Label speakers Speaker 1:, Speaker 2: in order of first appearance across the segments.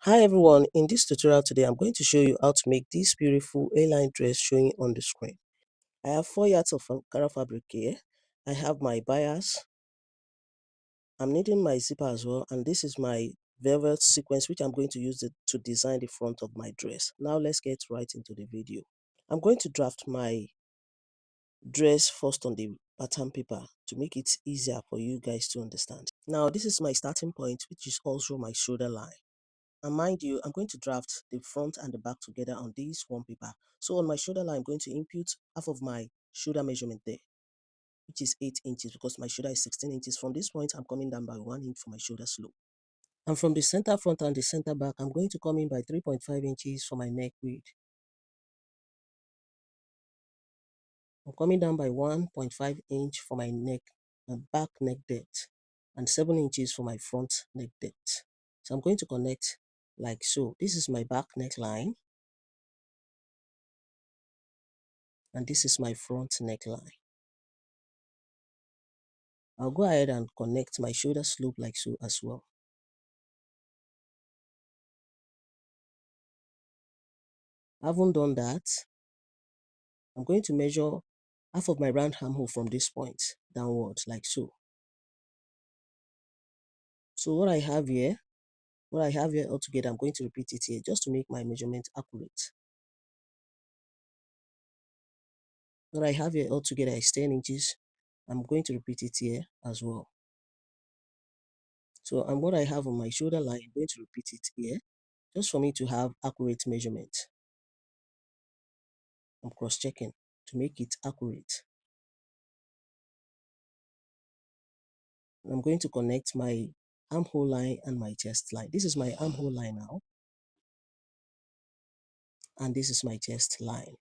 Speaker 1: Hi everyone, in this tutorial today I'm going to show you how to make this beautiful A-line dress showing on the screen. I have 4 yards of Ankara fabric here. I have my bias. I'm needing my zipper as well, and this is my velvet sequence which I'm going to use to design the front of my dress. Now let's get right into the video. I'm going to draft my dress first on the pattern paper to make it easier for you guys to understand. Now this is my starting point, which is also my shoulder line. And mind you, I'm going to draft the front and the back together on this one paper. So on my shoulder line, I'm going to input half of my shoulder measurement there, which is 8 inches because my shoulder is 16 inches. From this point, I'm coming down by 1 inch for my shoulder slope. And from the center front and the center back, I'm going to come in by 3.5 inches for my neck width. I'm coming down by 1.5 inch for my neck and back neck depth and 7 inches for my front neck depth. So I'm going to connect like so. This is my back neckline. And this is my front neckline. I'll go ahead and connect my shoulder slope like so as well. Having done that, I'm going to measure half of my round armhole from this point downwards like so. So what I have here altogether, I'm going to repeat it here just to make my measurement accurate. What I have here altogether is 10 inches. I'm going to repeat it here as well. So, and what I have on my shoulder line, I'm going to repeat it here just for me to have accurate measurement. I'm cross-checking to make it accurate. I'm going to connect my armhole line and my chest line. This is my armhole line now. And this is my chest line.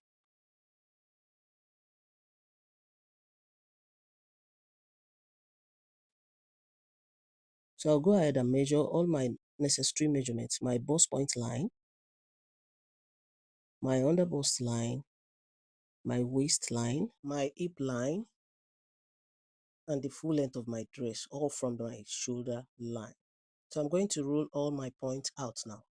Speaker 1: So I'll go ahead and measure all my necessary measurements. My bust point line, my under bust line, my waist line, my hip line, and the full length of my dress, all from my shoulder line. So I'm going to rule all my points out now.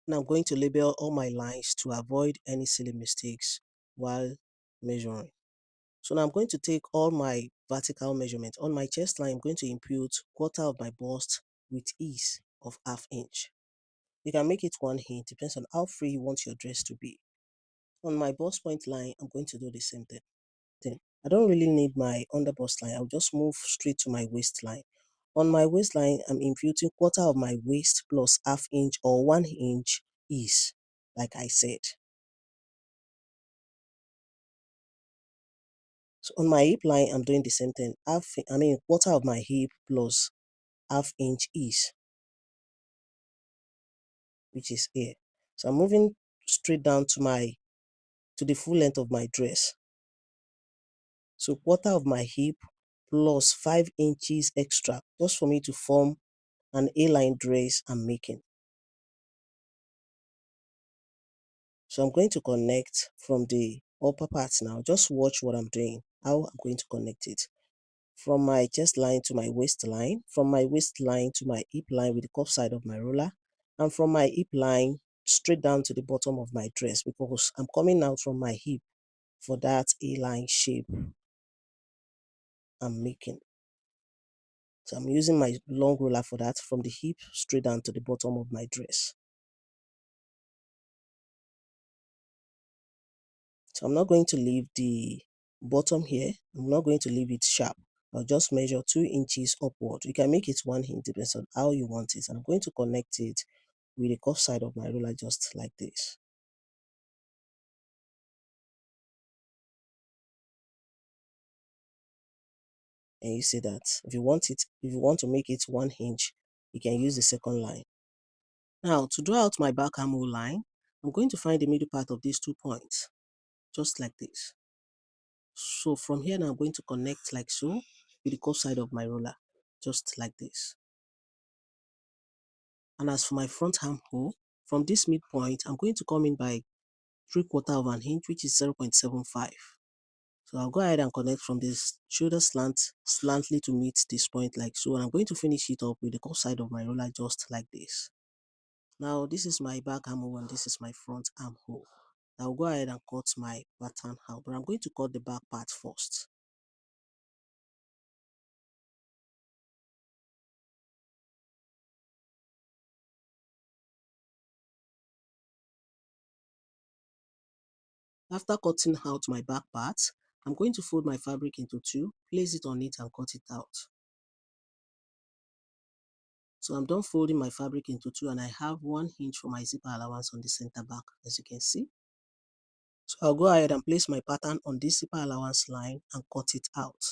Speaker 1: Now I'm going to label all my lines to avoid any silly mistakes while measuring. So now I'm going to take all my vertical measurements. On my chest line, I'm going to impute quarter of my bust with ease of ½ inch. You can make it 1 inch, depends on how free you want your dress to be. On my bust point line, I'm going to do the same thing. I don't really need my under bust line. I'll just move straight to my waistline. On my waistline, I'm imputing quarter of my waist plus ½ inch or 1 inch ease, like I said. So on my hip line, I'm doing the same thing. Quarter of my hip plus ½ inch ease, which is here. So I'm moving straight down to the full length of my dress. So quarter of my hip plus 5 inches extra, just for me to form an A-line dress I'm making. So I'm going to connect from the upper part now. Just watch what I'm doing, how I'm going to connect it. From my chest line to my waistline, from my waistline to my hip line with the cuff side of my roller, and from my hip line straight down to the bottom of my dress, because I'm coming out from my hip for that A-line shape I'm making. So I'm using my long roller for that, from the hip straight down to the bottom of my dress. So I'm not going to leave the bottom here. I'm not going to leave it sharp. I'll just measure 2 inches upward. You can make it 1 inch, depends on how you want it. And I'm going to connect it with the cuff side of my ruler just like this. And you see that if you want to make it 1 inch, you can use the second line. Now to draw out my back armhole line, I'm going to find the middle part of these 2 points, just like this. So from here now I'm going to connect like so with the cuff side of my ruler, just like this. And as for my front armhole, from this midpoint, I'm going to come in by 3/4 of an inch, which is 0.75. So I'll go ahead and connect from this shoulder slantly to meet this point like so. And I'm going to finish it up with the cuff side of my roller just like this. Now this is my back armhole and this is my front armhole. I'll go ahead and cut my pattern out, but I'm going to cut the back part first. After cutting out my back part, I'm going to fold my fabric into two, place it on it and cut it out. So I'm done folding my fabric into two and I have 1 inch for my zipper allowance on the center back, as you can see. So I'll go ahead and place my pattern on this zipper allowance line and cut it out.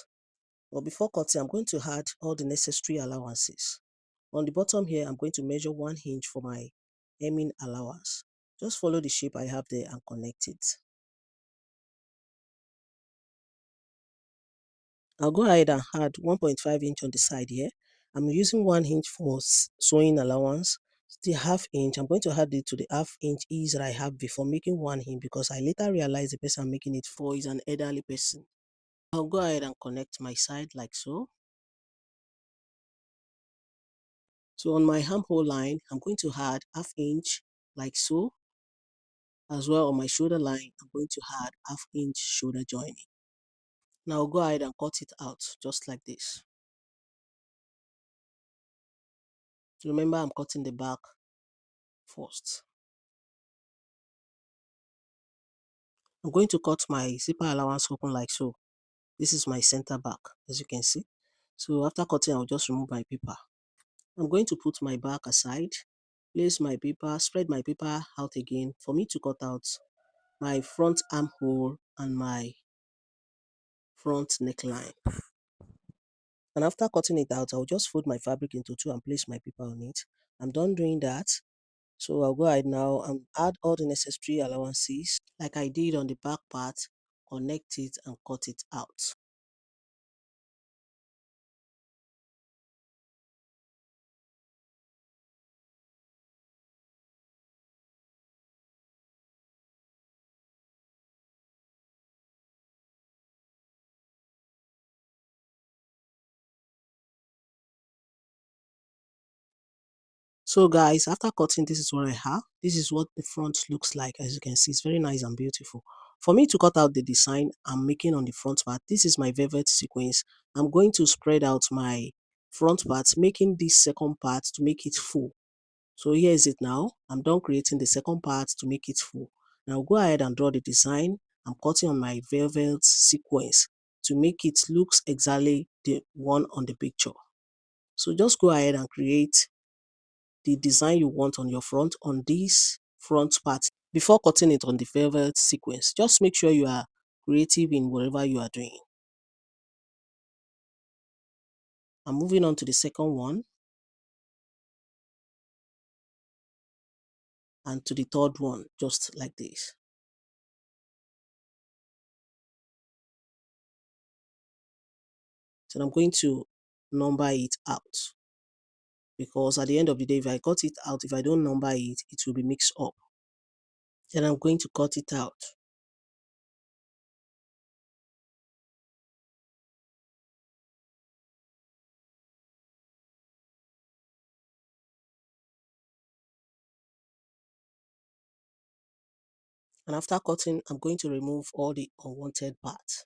Speaker 1: But before cutting, I'm going to add all the necessary allowances. On the bottom here, I'm going to measure 1 inch for my hemming allowance. Just follow the shape I have there and connect it. I'll go ahead and add 1.5 inch on the side here. I'm using 1 inch for sewing allowance. The ½ inch, I'm going to add it to the ½ inch ease that I have before making 1 inch because I later realized the person I'm making it for is an elderly person. I'll go ahead and connect my side like so. So on my armhole line, I'm going to add ½ inch like so. As well on my shoulder line, I'm going to add ½ inch shoulder joining. Now I'll go ahead and cut it out just like this. Remember, I'm cutting the back first. I'm going to cut my zipper allowance open like so. This is my center back, as you can see. So after cutting, I'll just remove my paper. I'm going to put my back aside, place my paper, spread my paper out again for me to cut out my front armhole and my front neckline. And after cutting it out, I'll just fold my fabric into two and place my paper on it. I'm done doing that. So I'll go ahead now and add all the necessary allowances like I did on the back part, connect it and cut it out. So guys, after cutting, this is what I have. This is what the front looks like. As you can see, it's very nice and beautiful. For me to cut out the design I'm making on the front part, this is my velvet sequence. I'm going to spread out my front part, making this second part to make it full. So here is it now. I'm done creating the second part to make it full. Now go ahead and draw the design. I'm cutting on my velvet sequence to make it looks exactly the one on the picture. So just go ahead and create the design you want on your front on this front part before cutting it on the velvet sequence. Just make sure you are creative in whatever you are doing. I'm moving on to the second one and to the third one, just like this. So I'm going to number it out because at the end of the day, if I cut it out, if I don't number it, it will be mixed up. Then I'm going to cut it out. And after cutting, I'm going to remove all the unwanted parts.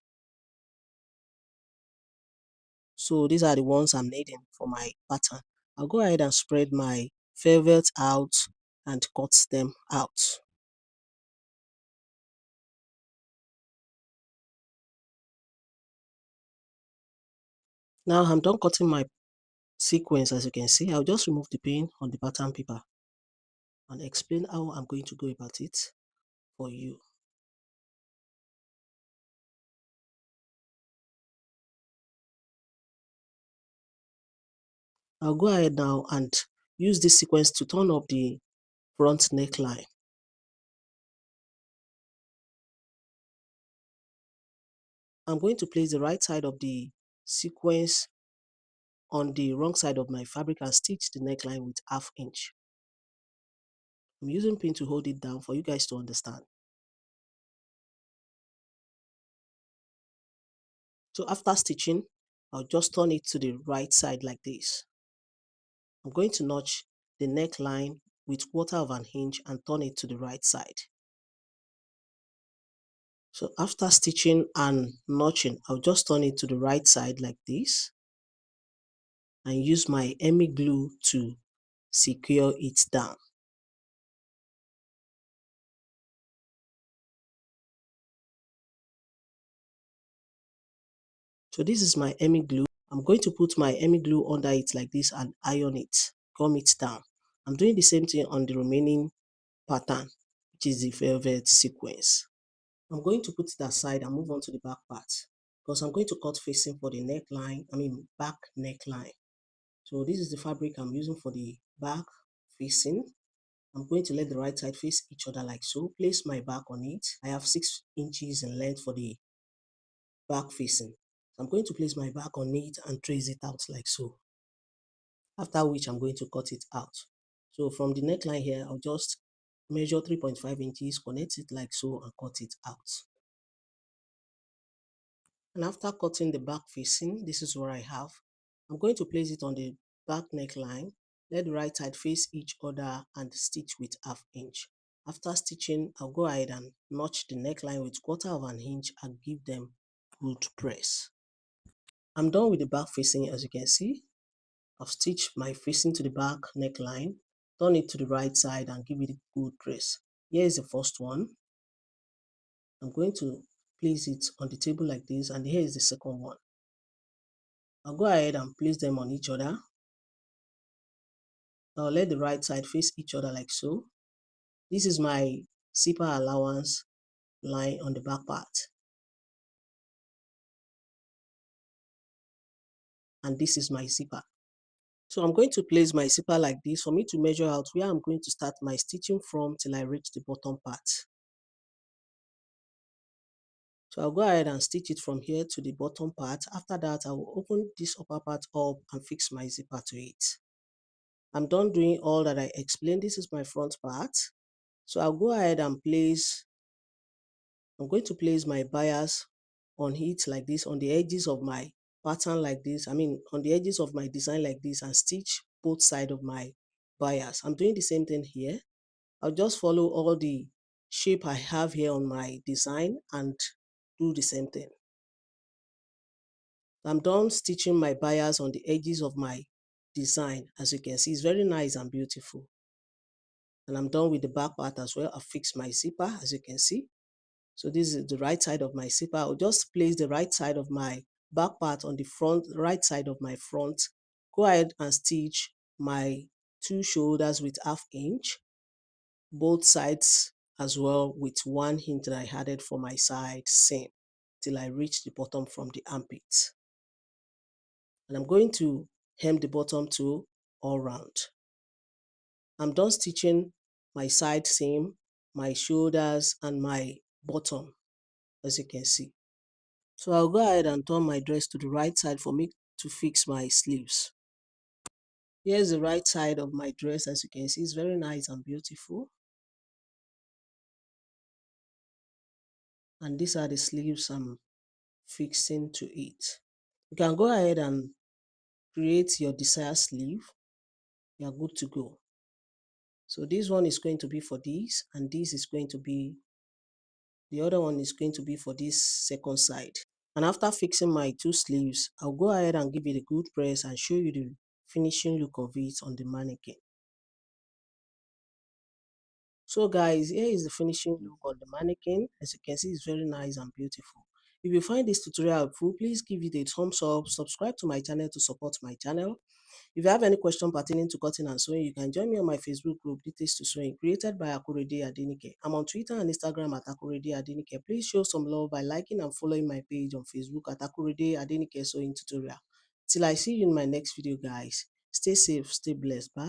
Speaker 1: So these are the ones I'm needing for my pattern. I'll go ahead and spread my velvet out and cut them out. Now I'm done cutting my sequence. As you can see, I'll just remove the pin on the pattern paper and explain how I'm going to go about it for you. I'll go ahead now and use this sequence to turn up the front neckline. I'm going to place the right side of the sequence on the wrong side of my fabric and stitch the neckline with ½ inch. I'm using pin to hold it down for you guys to understand. So after stitching, I'll just turn it to the right side like this. I'm going to notch the neckline with quarter of an inch and turn it to the right side. So after stitching and notching, I'll just turn it to the right side like this and use my hemi glue to secure it down. So this is my hemi glue. I'm going to put my hemi glue under it like this and iron it, gum it down. I'm doing the same thing on the remaining pattern, which is the velvet sequence. I'm going to put it aside and move on to the back part because I'm going to cut facing for the neckline, back neckline. So this is the fabric I'm using for the back facing. I'm going to let the right side face each other like so. Place my back on it. I have 6 inches in length for the back facing. I'm going to place my back on it and trace it out like so. After which I'm going to cut it out. So from the neckline here, I'll just measure 3.5 inches, connect it like so and cut it out. And after cutting the back facing, this is what I have. I'm going to place it on the back neckline. Let the right side face each other and stitch with ½ inch. After stitching, I'll go ahead and notch the neckline with quarter of an inch and give them good press. I'm done with the back facing. As you can see, I've stitched my facing to the back neckline, turn it to the right side and give it a good press. Here is the first one. I'm going to place it on the table like this, and here is the second one. I'll go ahead and place them on each other. I'll let the right side face each other like so. This is my zipper allowance line on the back part. And this is my zipper. So I'm going to place my zipper like this for me to measure out where I'm going to start my stitching from till I reach the bottom part. So I'll go ahead and stitch it from here to the bottom part. After that, I will open this upper part up and fix my zipper to it. I'm done doing all that I explained. This is my front part. So I'll go ahead and I'm going to place my bias on it like this, on the edges of my pattern like this. On the edges of my design like this, and stitch both sides of my bias. I'm doing the same thing here. I'll just follow all the shape I have here on my design and do the same thing. I'm done stitching my bias on the edges of my design. As you can see, it's very nice and beautiful. And I'm done with the back part as well. I fixed my zipper, as you can see. So this is the right side of my zipper. I'll just place the right side of my back part on the right side of my front. Go ahead and stitch my 2 shoulders with ½ inch, both sides as well with 1 inch that I added for my side seam till I reach the bottom from the armpit. And I'm going to hem the bottom to all round. I'm done stitching my side seam, my shoulders and my bottom, as you can see. So I'll go ahead and turn my dress to the right side for me to fix my sleeves. Here's the right side of my dress. As you can see, it's very nice and beautiful. And these are the sleeves I'm fixing to it. You can go ahead and create your desired sleeve. You're good to go. So this one is going to be for this, and this is going to be, the other one is going to be for this second side. And after fixing my 2 sleeves, I'll go ahead and give it a good press and show you the finishing look of it on the mannequin. So guys, here is the finishing look on the mannequin. As you can see, it's very nice and beautiful. If you find this tutorial helpful, please give it a thumbs up, subscribe to my channel to support my channel. If you have any question pertaining to cutting and sewing, you can join me on my Facebook group, Details to Sewing, created by Akorede Adenike. I'm on Twitter and Instagram at Akorede Adenike. Please show some love by liking and following my page on Facebook at Akorede Adenike Sewing Tutorial. Till I see you in my next video, guys. Stay safe, stay blessed. Bye.